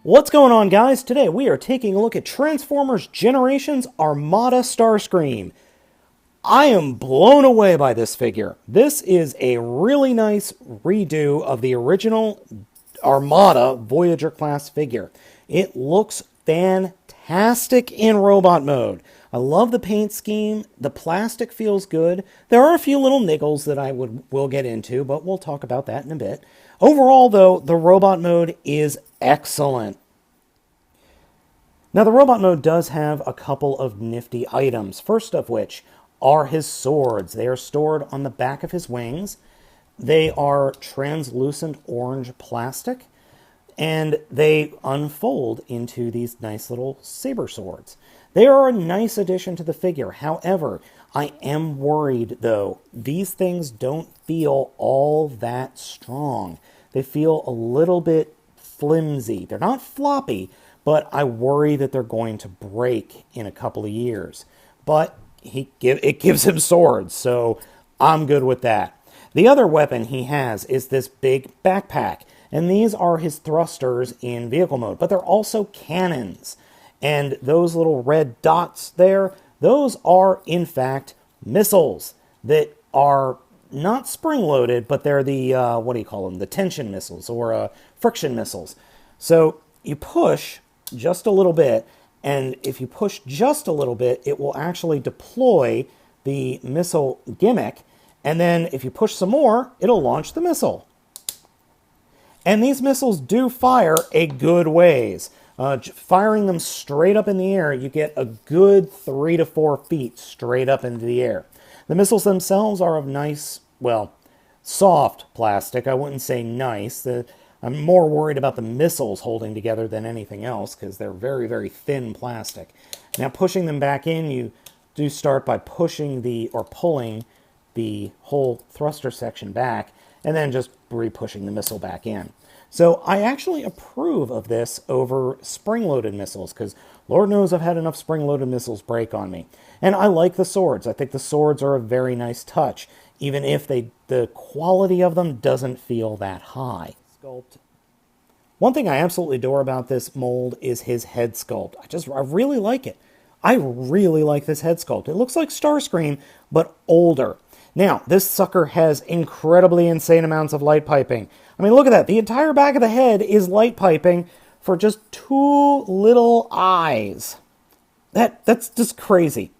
What's going on, guys? Today we are taking a look at Transformers Generations Armada Starscream. I am blown away by this figure. This is a really nice redo of the original Armada Voyager class figure. It looks fantastic in robot mode. I love the paint scheme. The plastic feels good. There are a few little niggles that will get into, but we'll talk about that in a bit. Overall, though, the robot mode is excellent. Now, the robot mode does have a couple of nifty items, first of which are his swords. They are stored on the back of his wings. They are translucent orange plastic, and they unfold into these nice little saber swords. They are a nice addition to the figure. However, I am worried, though. These things don't feel all that strong. They feel a little bit flimsy. They're not floppy, but I worry that they're going to break in a couple of years. But it gives him swords, so I'm good with that. The other weapon he has is this big backpack, and these are his thrusters in vehicle mode, but they're also cannons. And those little red dots there, those are, in fact, missiles that are not spring-loaded, but they're the, what do you call them? The tension missiles or friction missiles. So you push just a little bit, and if you push just a little bit, it will actually deploy the missile gimmick, and then if you push some more, it'll launch the missile. And these missiles do fire a good ways. Firing them straight up in the air, you get a good 3 to 4 feet straight up into the air. The missiles themselves are of nice, well, soft plastic. I wouldn't say nice. I'm more worried about the missiles holding together than anything else because they're very, very thin plastic. Now, pushing them back in, you do start by pushing or pulling the whole thruster section back and then just re-pushing the missile back in. So I actually approve of this over spring-loaded missiles because Lord knows I've had enough spring-loaded missiles break on me. And I like the swords. I think the swords are a very nice touch, even if the quality of them doesn't feel that high. Sculpt. One thing I absolutely adore about this mold is his head sculpt. I really like it. I really like this head sculpt. It looks like Starscream, but older. Now, this sucker has incredibly insane amounts of light piping. I mean, look at that. The entire back of the head is light piping for just 2 little eyes. That's just crazy.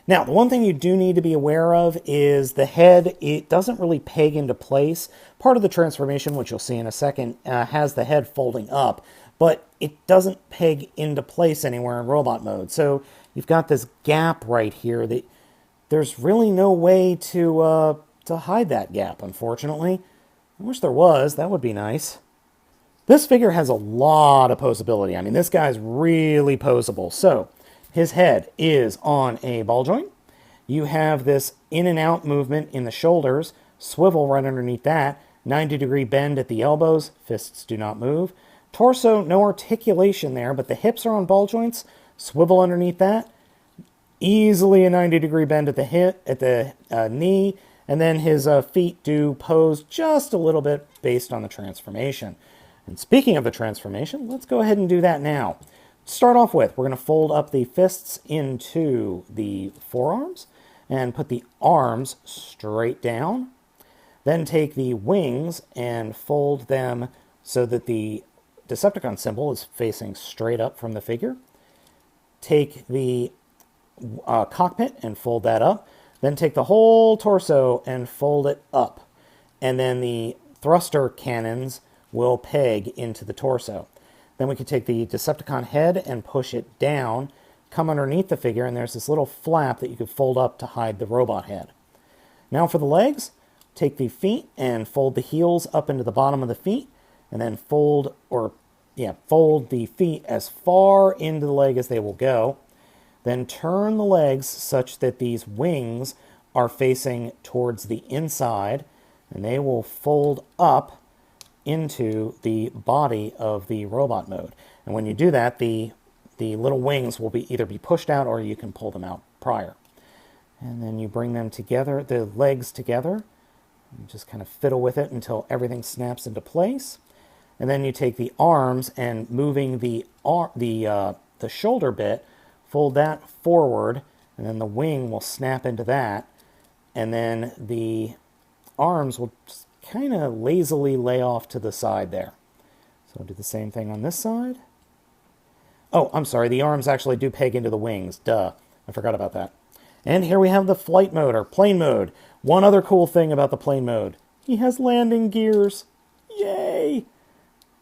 Now, the one thing you do need to be aware of is the head. It doesn't really peg into place. Part of the transformation, which you'll see in a second, has the head folding up, but it doesn't peg into place anywhere in robot mode. So you've got this gap right here that there's really no way to hide that gap, unfortunately. I wish there was. That would be nice. This figure has a lot of posability. I mean, this guy's really posable. So his head is on a ball joint. You have this in and out movement in the shoulders, swivel right underneath that, 90-degree bend at the elbows, fists do not move. Torso, no articulation there, but the hips are on ball joints, swivel underneath that. Easily a 90-degree bend at the hip, at the knee, and then his feet do pose just a little bit based on the transformation. And speaking of the transformation, let's go ahead and do that now. To start off with, we're going to fold up the fists into the forearms and put the arms straight down. Then take the wings and fold them so that the Decepticon symbol is facing straight up from the figure. Take the cockpit and fold that up. Then take the whole torso and fold it up. And then the thruster cannons will peg into the torso. Then we can take the Decepticon head and push it down, come underneath the figure, and there's this little flap that you could fold up to hide the robot head. Now for the legs, take the feet and fold the heels up into the bottom of the feet, and then fold the feet as far into the leg as they will go. Then turn the legs such that these wings are facing towards the inside, and they will fold up into the body of the robot mode. And when you do that, the little wings will either be pushed out or you can pull them out prior. And then you bring them together, the legs together, and just kind of fiddle with it until everything snaps into place. And then you take the arms and moving the shoulder bit, fold that forward, and then the wing will snap into that. And then the arms will just kind of lazily lay off to the side there. So I'll do the same thing on this side. Oh, I'm sorry, the arms actually do peg into the wings. Duh, I forgot about that. And here we have the flight mode, or plane mode. One other cool thing about the plane mode. He has landing gears. Yay!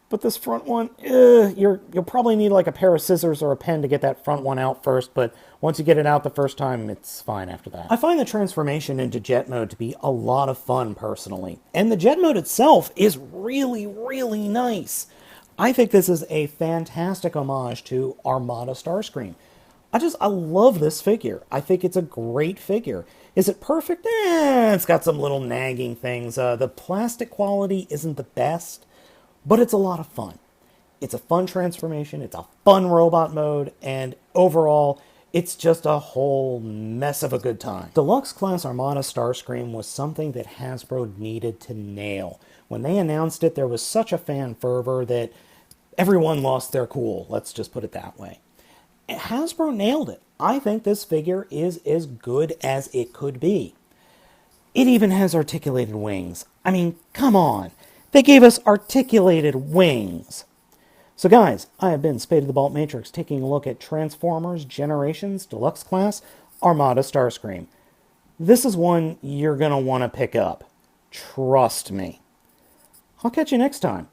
But this front one, you'll probably need like a pair of scissors or a pen to get that front one out first, but once you get it out the first time, it's fine after that. I find the transformation into jet mode to be a lot of fun, personally. And the jet mode itself is really, really nice. I think this is a fantastic homage to Armada Starscream. I love this figure. I think it's a great figure. Is it perfect? It's got some little nagging things. The plastic quality isn't the best, but it's a lot of fun. It's a fun transformation, it's a fun robot mode, and overall, it's just a whole mess of a good time. Deluxe Class Armada Starscream was something that Hasbro needed to nail. When they announced it, there was such a fan fervor that everyone lost their cool, let's just put it that way. Hasbro nailed it. I think this figure is as good as it could be. It even has articulated wings. I mean, come on. They gave us articulated wings. So guys, I have been Spade of the Baltmatrix, taking a look at Transformers Generations Deluxe Class Armada Starscream. This is one you're going to want to pick up. Trust me. I'll catch you next time.